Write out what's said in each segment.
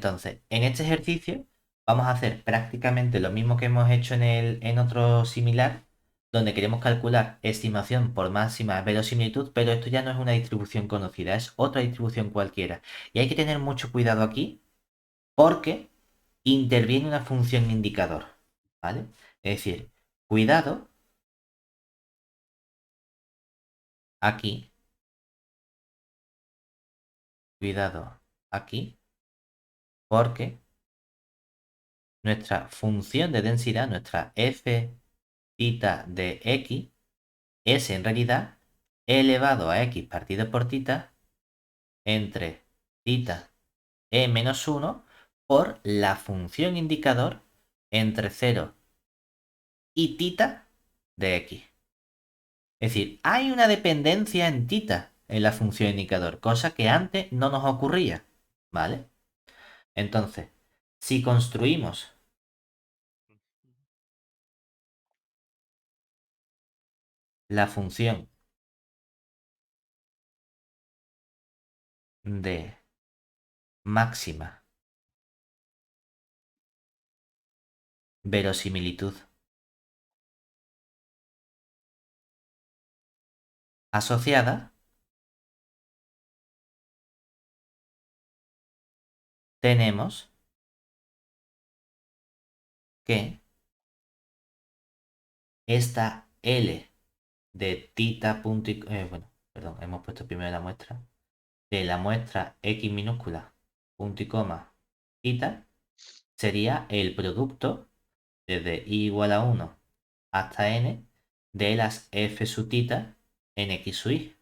Entonces, en este ejercicio vamos a hacer prácticamente lo mismo que hemos hecho en otro similar, donde queremos calcular estimación por máxima verosimilitud, pero esto ya no es una distribución conocida, es otra distribución cualquiera. Y hay que tener mucho cuidado aquí porque interviene una función indicador, ¿vale? Es decir, cuidado aquí, cuidado aquí, porque nuestra función de densidad, nuestra f tita de x, es en realidad e elevado a x partido por tita entre tita e menos 1 por la función indicador entre 0 y tita de x. Es decir, hay una dependencia en tita en la función indicador, cosa que antes no nos ocurría, ¿vale? Entonces, si construimos la función de máxima verosimilitud asociada, tenemos que esta L de tita punto bueno, perdón, hemos puesto primero la muestra, de la muestra x minúscula punto y coma tita, sería el producto desde i igual a 1 hasta n de las f sub tita en x sub i.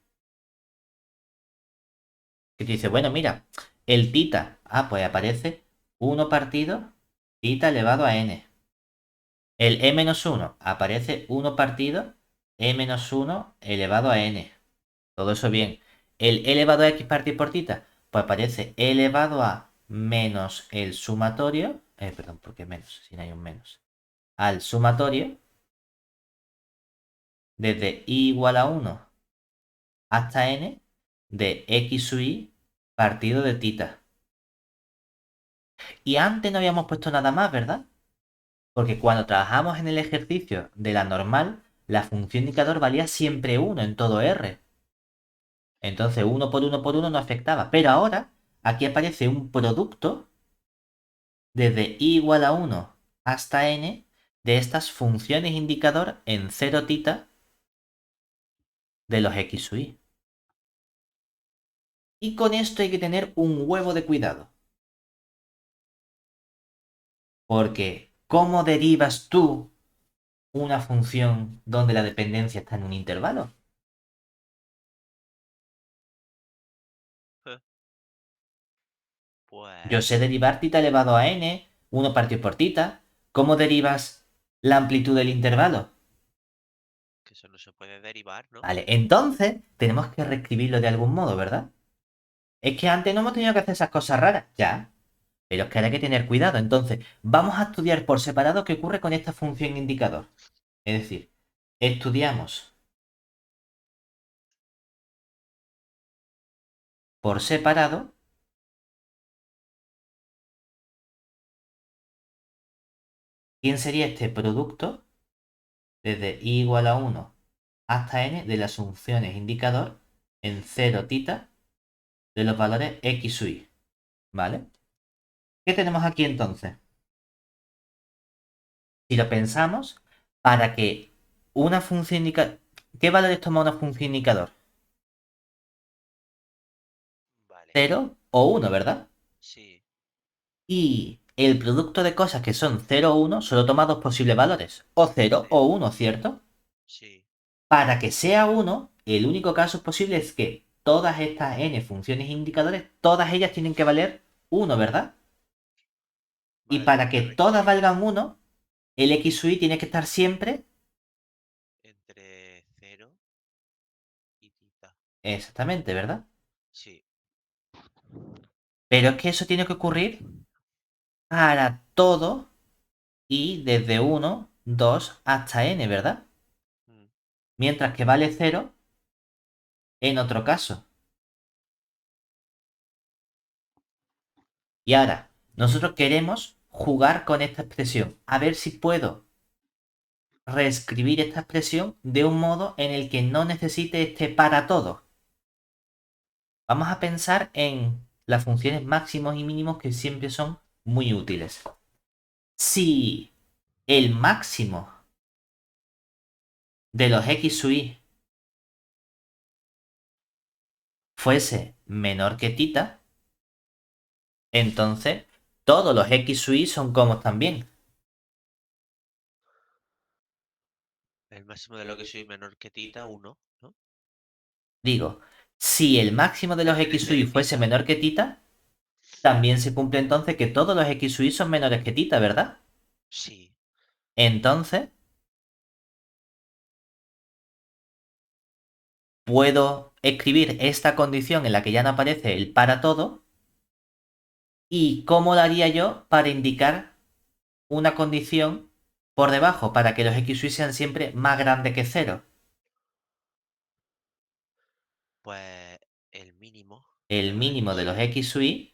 Que te dice, bueno, mira, el tita, pues aparece 1 partido tita elevado a n. El e-1 aparece 1 partido e-1 elevado a n. Todo eso bien. El elevado a x partido por tita, pues aparece elevado a menos el sumatorio. Perdón, porque menos, si no hay un menos. Al sumatorio desde i igual a 1 hasta n de x sub i partido de tita. Y antes no habíamos puesto nada más, ¿verdad? Porque cuando trabajamos en el ejercicio de la normal, la función indicador valía siempre 1 en todo R. Entonces 1 por 1 por 1 no afectaba. Pero ahora aquí aparece un producto desde i igual a 1 hasta n de estas funciones indicador en 0 tita de los x sub i. Y con esto hay que tener un huevo de cuidado. Porque ¿cómo derivas tú una función donde la dependencia está en un intervalo? Eh, Yo sé Pues derivar tita elevado a n, 1 partido por tita. ¿Cómo derivas la amplitud del intervalo? que eso no se puede derivar, ¿no? Vale, entonces tenemos que reescribirlo de algún modo, ¿verdad? Es que antes no hemos tenido que hacer esas cosas raras, ya. Pero es que ahora hay que tener cuidado. Entonces, vamos a estudiar por separado qué ocurre con esta función indicador. Es decir, estudiamos por separado quién sería este producto desde i igual a 1 hasta n de las funciones indicador en 0 tita de los valores x sub i. ¿Vale? ¿Qué tenemos aquí entonces? Si lo pensamos, para que una función indicador... ¿Qué valores toma una función indicador? Vale. 0 o 1, ¿verdad? Sí, Y el producto de cosas que son 0 o 1 solo toma dos posibles valores, o 0 sí, o 1, ¿cierto? sí. Para que sea 1, el único caso posible es que todas estas n funciones indicadores, todas ellas tienen que valer 1, ¿verdad? Y Vale, para tengo que que todas recibir valgan 1, el x sub i tiene que estar siempre entre cero y tita. exactamente, ¿verdad? Sí, Pero es que eso tiene que ocurrir para todo y desde 1, 2 hasta n, ¿verdad? mm, Mientras que vale 0 en otro caso. Y ahora, Nosotros queremos jugar con esta expresión, a ver si puedo reescribir esta expresión de un modo en el que no necesite este para todo. Vamos a pensar en las funciones máximos y mínimos que siempre son muy útiles. Si el máximo de los x sub i fuese menor que tita, entonces todos los x sub i son comos también. El máximo de lo que soy menor que tita, uno, ¿no? Digo, si el máximo de los x sub i De fuese tita, menor que tita, también se cumple entonces que todos los x sub i son menores que tita, ¿verdad? sí. Entonces, puedo escribir esta condición en la que ya no aparece el para todo. ¿Y cómo lo haría yo para indicar una condición por debajo para que los x sub i sean siempre más grandes que cero? Pues el mínimo de El los mínimo X de los sub i x sub i,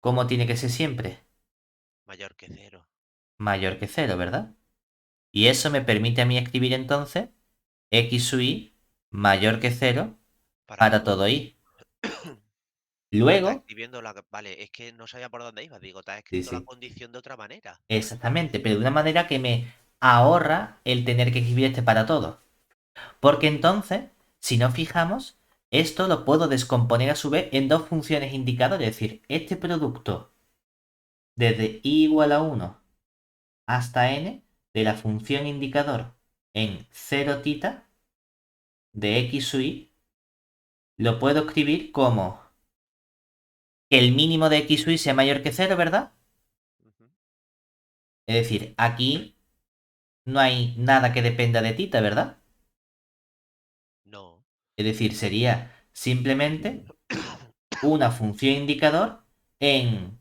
¿cómo tiene que ser siempre? mayor que cero. Mayor que cero, ¿verdad? Y eso me permite a mí escribir entonces x sub i mayor que cero Para para todo. todo i. Pero estás Luego, escribiendo la... Vale, es que no sabía por dónde iba. Digo, te has sí, escrito la sí, condición de otra manera. exactamente, pero de una manera que me ahorra el tener que escribir este para todo. Porque entonces, si nos fijamos, esto lo puedo descomponer a su vez en dos funciones indicadores. Es decir, este producto desde i igual a 1 hasta n de la función indicador en 0 tita de x sub i lo puedo escribir como que el mínimo de x sub i sea mayor que cero, ¿verdad? Ujú. Es decir, aquí no hay nada que dependa de tita, ¿verdad? No. Es decir, sería simplemente una función indicador en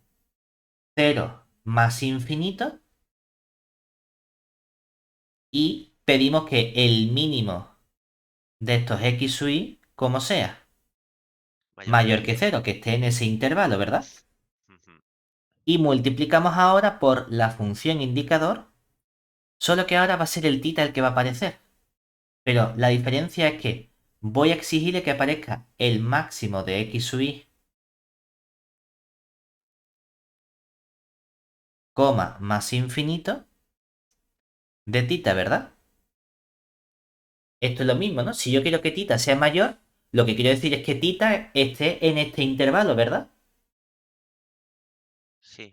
0 más infinito y pedimos que el mínimo de estos x sub i, como sea, Mayor que mayor que cero. cero, que esté en ese intervalo, ¿verdad? Ujú. Y multiplicamos ahora por la función indicador, solo que ahora va a ser el tita el que va a aparecer. Pero la diferencia es que voy a exigirle que aparezca el máximo de x sub i, coma, más infinito de tita, ¿verdad? Esto es lo mismo, ¿no? Si yo quiero que tita sea mayor, lo que quiero decir es que tita esté en este intervalo, ¿verdad? Sí.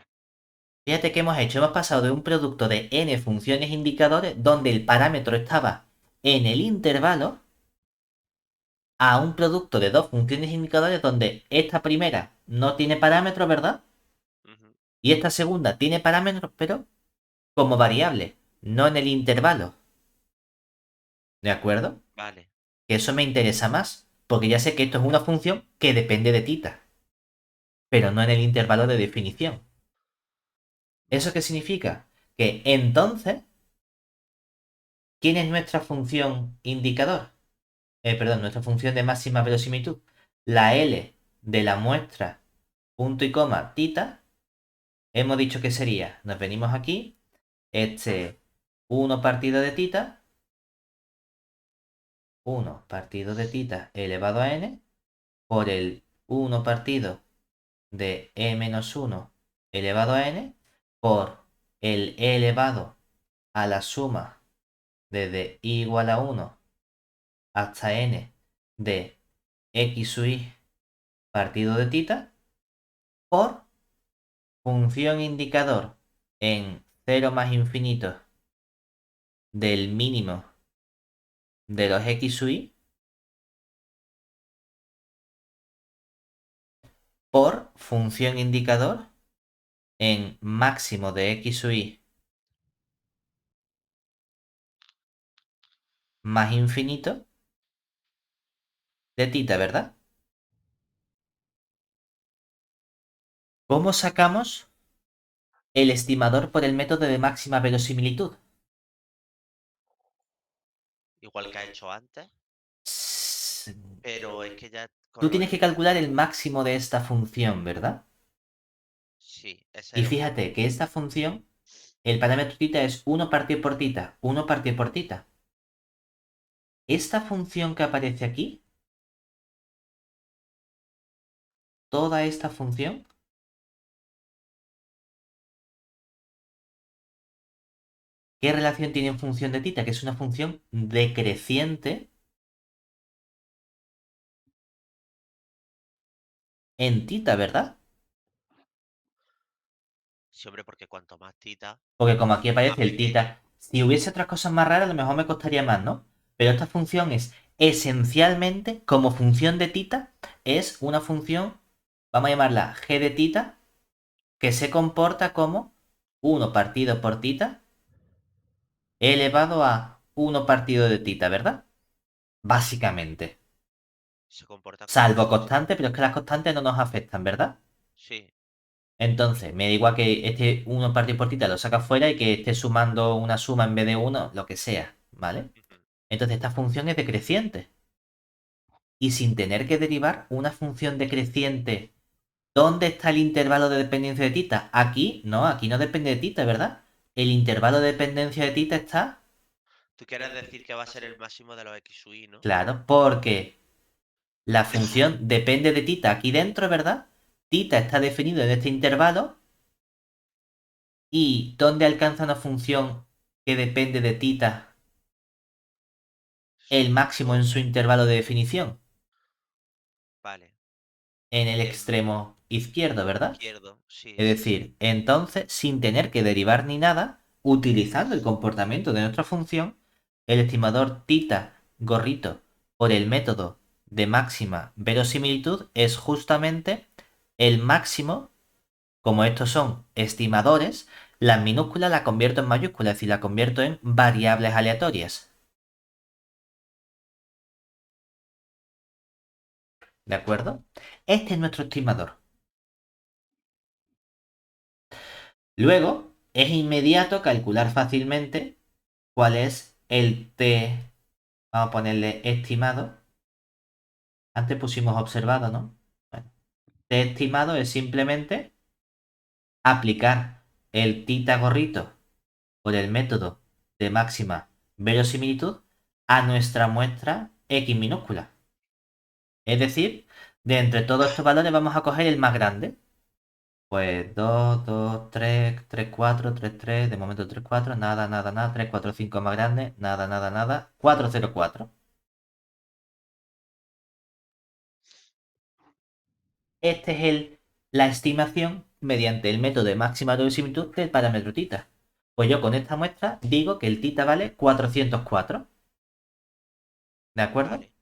Fíjate que hemos hecho, hemos pasado de un producto de n funciones indicadores donde el parámetro estaba en el intervalo a un producto de dos funciones indicadores donde esta primera no tiene parámetros, ¿verdad? Ujú. Y esta segunda tiene parámetros, pero como variable, no en el intervalo. ¿De acuerdo? Vale. Que eso me interesa más, porque ya sé que esto es una función que depende de tita, pero no en el intervalo de definición. ¿Eso qué Vale. significa? Que entonces, ¿quién es nuestra función indicador? Perdón, nuestra función de máxima verosimilitud. La L de la muestra punto y coma tita, hemos dicho que sería, nos venimos aquí, este 1 partido de tita, 1 partido de tita elevado a n, por el 1 partido de e menos 1 elevado a n, por el e elevado a la suma desde i igual a 1 hasta n de x sub i partido de tita, por función indicador en 0 más infinito del mínimo de los x sub i, por función indicador en máximo de x sub i más infinito de tita, ¿verdad? ¿Cómo sacamos el estimador por el método de máxima verosimilitud? Igual que ha hecho antes, S- pero es que ya Tú con los tienes que calcular el máximo de esta función, ¿verdad? Sí, ese Y es el objetivo. fíjate que esta función, el parámetro tita es 1 partido por tita, 1 partido por tita. Esta función que aparece aquí, toda esta función, ¿qué relación tiene en función de tita? Que es una función decreciente en tita, ¿verdad? Sí, hombre, porque cuanto más tita, Porque como aquí más aparece el pequeño. tita, si hubiese otras cosas más raras, a lo mejor me costaría más, ¿no? Pero esta función es esencialmente, como función de tita, es una función, vamos a llamarla g de tita, que se comporta como 1 partido por tita elevado a 1 partido de tita, ¿verdad? Básicamente. Se comporta como una Salvo función. constantes, pero es que las constantes no nos afectan, ¿verdad? Sí. Entonces, me da igual que este 1 partido por tita lo saca fuera y que esté sumando una suma en vez de uno, lo que sea, ¿vale? Ujú. Entonces, esta función es decreciente. Y sin tener que derivar una función decreciente, ¿dónde está el intervalo de dependencia de tita? Aquí no depende de tita, ¿verdad? El intervalo de dependencia de tita está, Tú quieres decir que va a ser el máximo de los x sub i, ¿no? claro, porque la función depende de tita aquí dentro, ¿verdad? Tita está definido en este intervalo. ¿Y dónde alcanza una función que depende de tita el Su máximo en pico. su intervalo de definición? Vale. En el En extremo izquierdo, ¿verdad? izquierdo. Sí, Es sí, sí. decir, entonces, sin tener que derivar ni nada, utilizando el comportamiento de nuestra función, el estimador tita gorrito por el método de máxima verosimilitud es justamente el máximo, como estos son estimadores, las minúsculas la convierto en mayúsculas, es decir, la convierto en variables aleatorias. ¿De acuerdo? Este es nuestro estimador. Luego, es inmediato calcular fácilmente cuál es el t, vamos a ponerle estimado. Antes pusimos observado, ¿no? Bueno, t estimado es simplemente aplicar el tita gorrito por el método de máxima verosimilitud a nuestra muestra x minúscula. Es decir, de entre todos estos valores vamos a coger el más grande. Pues 2 2 3 3 4 3 3 de momento 3 4 nada, nada, nada, 3 4 5 más grande, nada, nada, nada, 4 0 4. Este es la estimación mediante el método de máxima verosimilitud del parámetro tita. Pues yo con esta muestra digo que el tita vale 404. ¿De acuerdo? Vale.